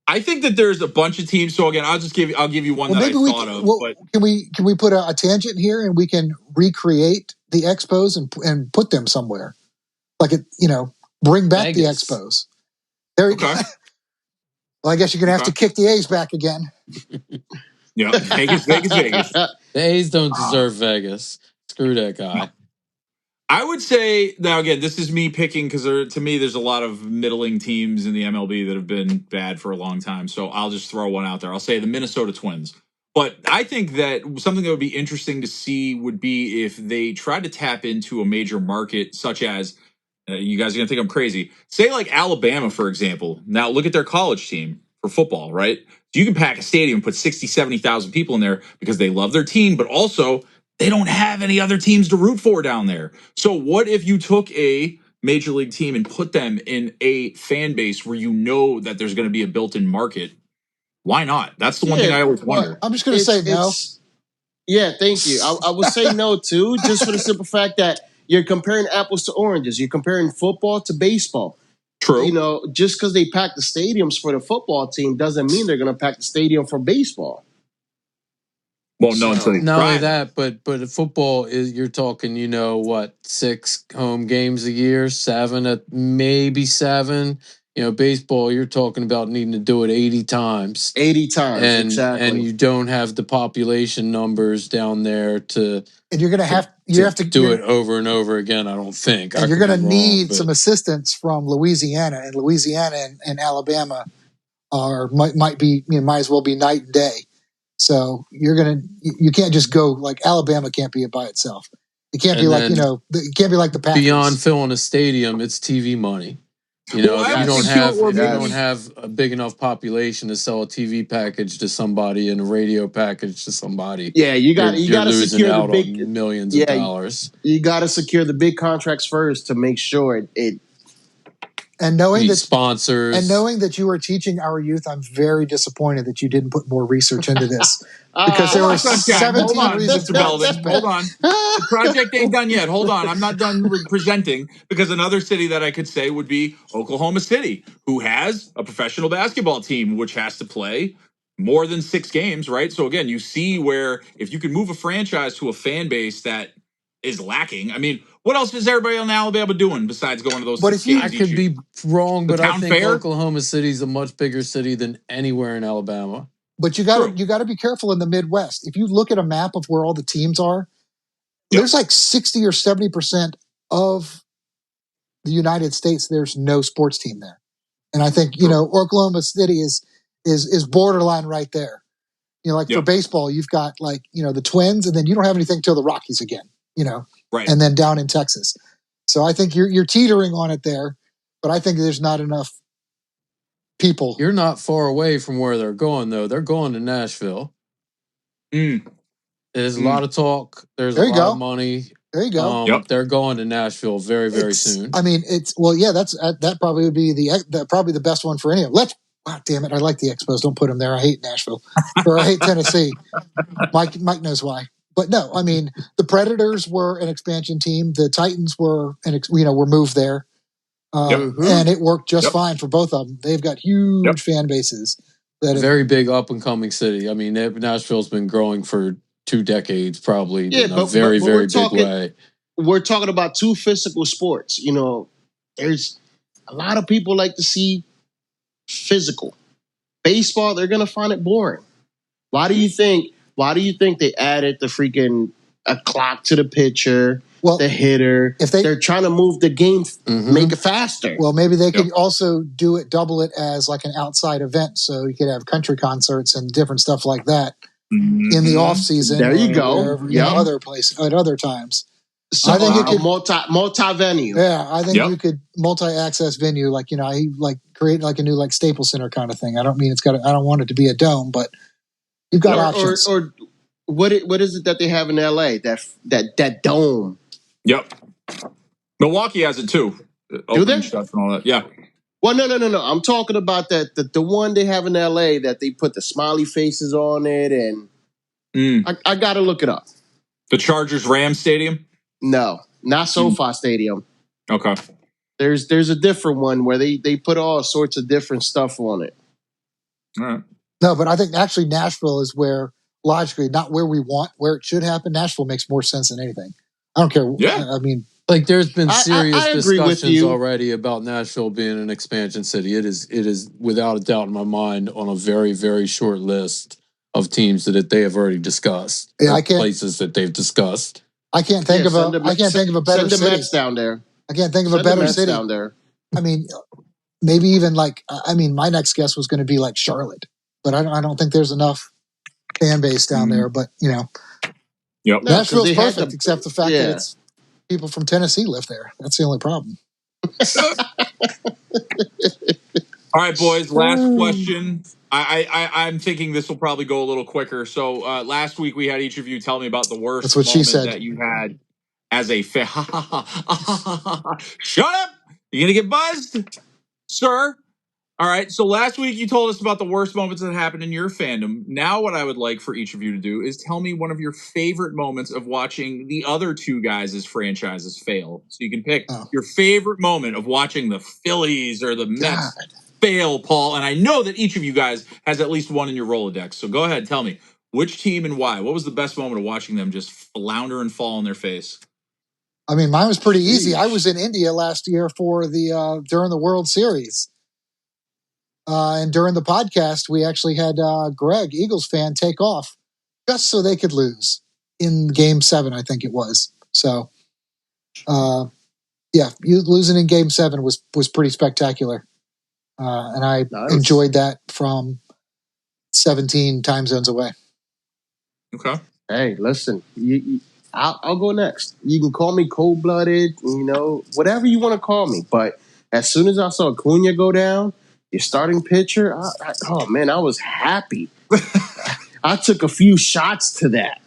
I think that there's a bunch of teams. So again, I'll give you one well, that I maybe we thought can, of. well, But can we put a tangent here and we can recreate the Expos and put them somewhere, like it, bring back Vegas. the Expos. There you go. okay, Well, I guess you're gonna have Okay. to kick the A's back again. yeah, Vegas. The A's don't deserve Vegas. Screw that guy. I would say now again, this is me picking because to me, there's a lot of middling teams in the MLB that have been bad for a long time. So I'll just throw one out there. I'll say the Minnesota Twins. But I think that something that would be interesting to see would be if they tried to tap into a major market such as you guys are gonna think I'm crazy. Say like Alabama, for example. Now look at their college team for football, right? You can pack a stadium, put 60, 70,000 people in there because they love their team, but also they don't have any other teams to root for down there. So what if you took a major league team and put them in a fan base where you know that there's going to be a built-in market? Why not? That's the one thing I always wonder. I'm just gonna say no. Yeah, thank you. I would say no too, just for the simple fact that you're comparing apples to oranges. You're comparing football to baseball. True. Just because they pack the stadiums for the football team doesn't mean they're going to pack the stadium for baseball. Well, no, until they Not try only it. that, but football is you're talking, 6 home games a year, 7 at maybe 7. Baseball, you're talking about needing to do it 80 times. 80 times, exactly. And you don't have the population numbers down there to And you're gonna have to do it over and over again. I don't think. And I you're could gonna be wrong, need but some assistance from Louisiana, and Louisiana and Alabama might as well be night and day. So you can't just go like Alabama can't be it by itself. It can't be And like then it can't be like the Packers. beyond filling a stadium, it's TV money. Well, I if you don't don't think have you'll- if you Yes. don't have a big enough population to sell a TV package to somebody and a radio package to somebody, Yeah, you got you're to losing secure the out big on millions of dollars. You got to secure the big contracts first to make sure it And knowing Need that sponsors. and knowing that you are teaching our youth, I'm very disappointed that you didn't put more research into this. Because there Hold were on, Sunshine. 17 Hold on, reasons Mr. why Belvin. it's Hold bad. on. The project ain't done yet. Hold on. I'm not done presenting because another city that I could say would be Oklahoma City, who has a professional basketball team which has to play more than 6 games, right? So again, you see where if you can move a franchise to a fan base that is lacking. I mean, what else is everybody in Alabama doing besides going to those But 6 if you- games I each could year? be wrong, The but I town think fair? Oklahoma City is a much bigger city than anywhere in Alabama. But you True. got to be careful in the Midwest. If you look at a map of where all the teams are, Yep. there's like 60 or 70% of the United States. There's no sports team there, and I think Oklahoma City is borderline right there. For Yep. baseball, you've got the Twins, and then you don't have anything till the Rockies again. Right. And then down in Texas. So I think you're teetering on it there, but I think there's not enough people. You're not far away from where they're going, though. They're going to Nashville. There's a lot of talk. There's There a you lot go. of money. There you go. Yep. They're going to Nashville very, very soon. I mean, that probably would be probably the best one for any of them. Wow, damn it! I like the Expos. Don't put them there. I hate Nashville, or I hate Tennessee. Mike knows why. But no, I mean, the Predators were an expansion team. The Titans were were moved there, and it worked just fine for both of them. They've got huge fan bases. Very big up and coming city. I mean, Nashville's been growing for 2 decades, probably in a very, very big way. We're talking about 2 physical sports. There's a lot of people like to see physical. Baseball, they're gonna find it boring. Why do you think they added the freaking a clock to the pitcher? Well, the hitter. if They're trying to move the game, make it faster. Well, maybe they could also double it as like an outside event, so you could have country concerts and different stuff like that in the off season. There you go. Wherever, other place at other times. So I think it could multi venue. Yeah, I think you could multi-access venue, like I like create like a new like Staples Center kind of thing. I don't mean I don't want it to be a dome, but you've got options. Or what is it that they have in LA? That dome. Yep. Milwaukee has it too. Do they? Shots and all that. Yeah. Well, no. I'm talking about the one they have in LA that they put the smiley faces on it, and I got to look it up. The Chargers Rams Stadium? No, not SoFi Stadium. Okay. There's a different one where they put all sorts of different stuff on it. All right. No, but I think actually Nashville is where, logically, not where it should happen. Nashville makes more sense than anything. I don't care. Yeah. I mean, like there's been serious I agree with discussions you. already about Nashville being an expansion city. It is without a doubt in my mind on a very, very short list of teams that they have already discussed. Yeah, places that they've discussed. I can't think of a better send the city. Mets down there. I can't think of a better city down there. I mean, maybe even like my next guess was going to be like Charlotte, but I don't think there's enough fan base down there. But Yep. Nashville's perfect, except the fact that it's people from Tennessee live there. That's the only problem. All right, boys. Last question. I'm thinking this will probably go a little quicker. So last week we had each of you tell me about the worst That's what she said. that you had as a fan. Shut up! You're gonna get buzzed, sir. All right. So last week you told us about the worst moments that happened in your fandom. Now what I would like for each of you to do is tell me one of your favorite moments of watching the other two guys' franchises fail. So you can pick your favorite moment of watching the Phillies or the Mets fail, Paul. And I know that each of you guys has at least one in your Rolodex. So go ahead, tell me which team and why. What was the best moment of watching them just flounder and fall on their face? I mean, mine was pretty easy. I was in India last year for the during the World Series. And during the podcast, we actually had Greg, Eagles fan, take off just so they could lose in Game 7, I think it was. So, you losing in Game 7 was pretty spectacular. And I enjoyed that from 17 time zones away. Okay. Hey, listen, I'll go next. You can call me cold-blooded, whatever you want to call me. But as soon as I saw Acuna go down, your starting pitcher, I was happy. I took a few shots to that.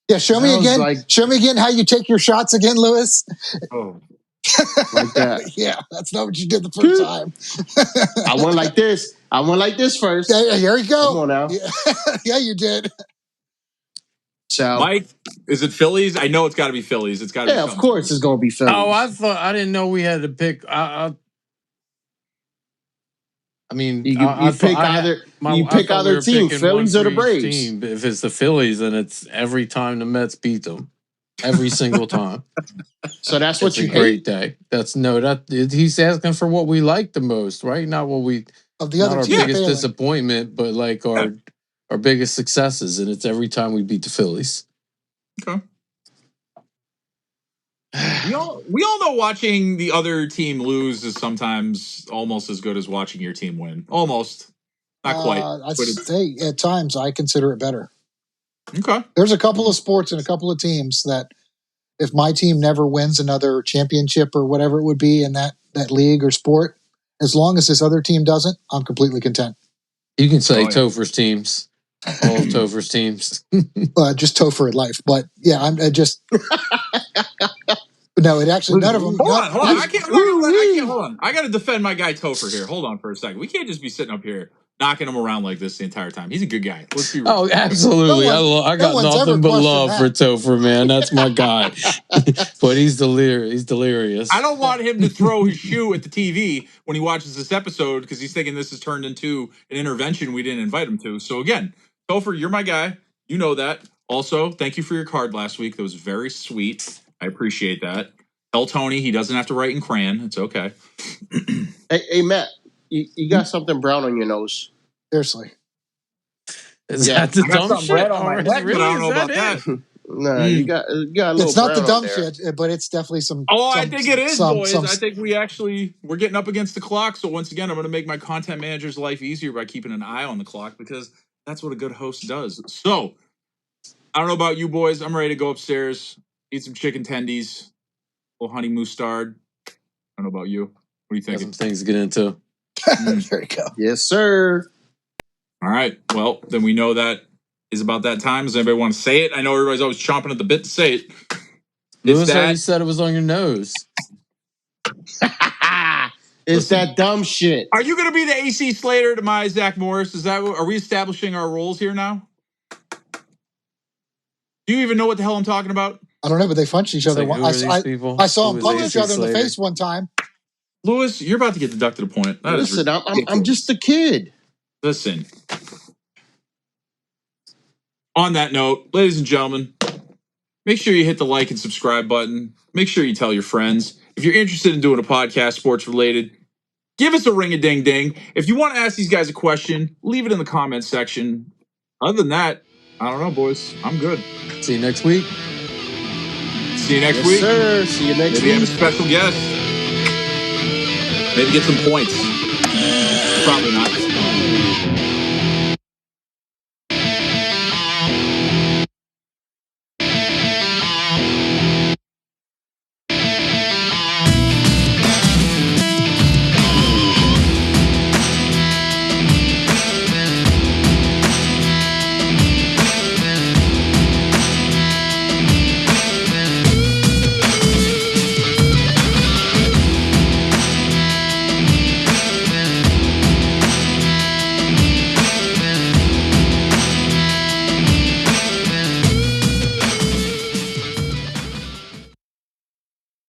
Yeah, show me again. Show me again how you take your shots again, Lewis. Oh. Like that. Yeah, that's not what you did the first time. I went like this. I went like this first. Yeah, here you go. Come on now. Yeah, you did. So, Mike, is it Phillies? I know it's got to be Phillies. It's got to be. Yeah, of course it's going to be Phillies. Oh, I didn't know we had to pick. I mean, you pick either team, Phillies or the Braves. Team. If it's the Phillies, then it's every time the Mets beat them, every single time. So that's what you hate. Great day. He's asking for what we like the most, right? Not what we of the other team. Biggest disappointment, but like our biggest successes, and it's every time we beat the Phillies. Okay. We all know watching the other team lose is sometimes almost as good as watching your team win. Almost. Not quite. I'd say at times I consider it better. Okay. There's a couple of sports and a couple of teams that if my team never wins another championship or whatever it would be in that league or sport, as long as this other team doesn't, I'm completely content. You can say Topher's teams. All of Topher's teams. Just Topher in life. But yeah, I'm just... No, it actually none of them. Hold on. I can't. Hold on. I got to defend my guy Topher here. Hold on for a second. We can't just be sitting up here knocking him around like this the entire time. He's a good guy. Let's be real. Oh, absolutely. I got nothing but love for Topher, man. That's my guy. But he's delirious. I don't want him to throw his shoe at the TV when he watches this episode because he's thinking this has turned into an intervention we didn't invite him to. So again, Topher, you're my guy. You know that. Also, thank you for your card last week. That was very sweet. I appreciate that. Tell Tony he doesn't have to write in crayon. It's okay. Hey, Matt, you got something brown on your nose. Seriously. Is that the dumb shit? On my neck, but I don't know about that. Nah, you got a little. It's not the brown on dumb there. shit, but it's definitely some. Oh, I some- think it is, some- boys. some- I think we're getting up against the clock. So once again, I'm going to make my content manager's life easier by keeping an eye on the clock because that's what a good host does. So I don't know about you boys. I'm ready to go upstairs, eat some chicken tendies, a little honey mustard. I don't know about you. What are you Got thinking? some things to get into. There you go. Yes, sir. All right. Well, then we know that is about that time. Does anybody want to say it? I know everybody's always chomping at the bit to say it. Lewis already that. said it was on your nose. It's that dumb shit. Are you going to be the AC Slater to my Zach Morris? Are we establishing our roles here now? Do you even know what the hell I'm talking about? I don't know, but they punched each other. Like, who are these people? I saw Who them is punch AC each other in the Slater? face one time. Lewis, you're about to get deducted a point. That is Listen, I'm ridiculous. just a kid. Listen. On that note, ladies and gentlemen, make sure you hit the like and subscribe button. Make sure you tell your friends. If you're interested in doing a podcast sports related, give us a ring-a-ding-ding. If you want to ask these guys a question, leave it in the comments section. Other than that, I don't know, boys. I'm good. See you next week. See you next Yes, week. sir. See you next Maybe have a week. special guest. Maybe get some points. Probably not.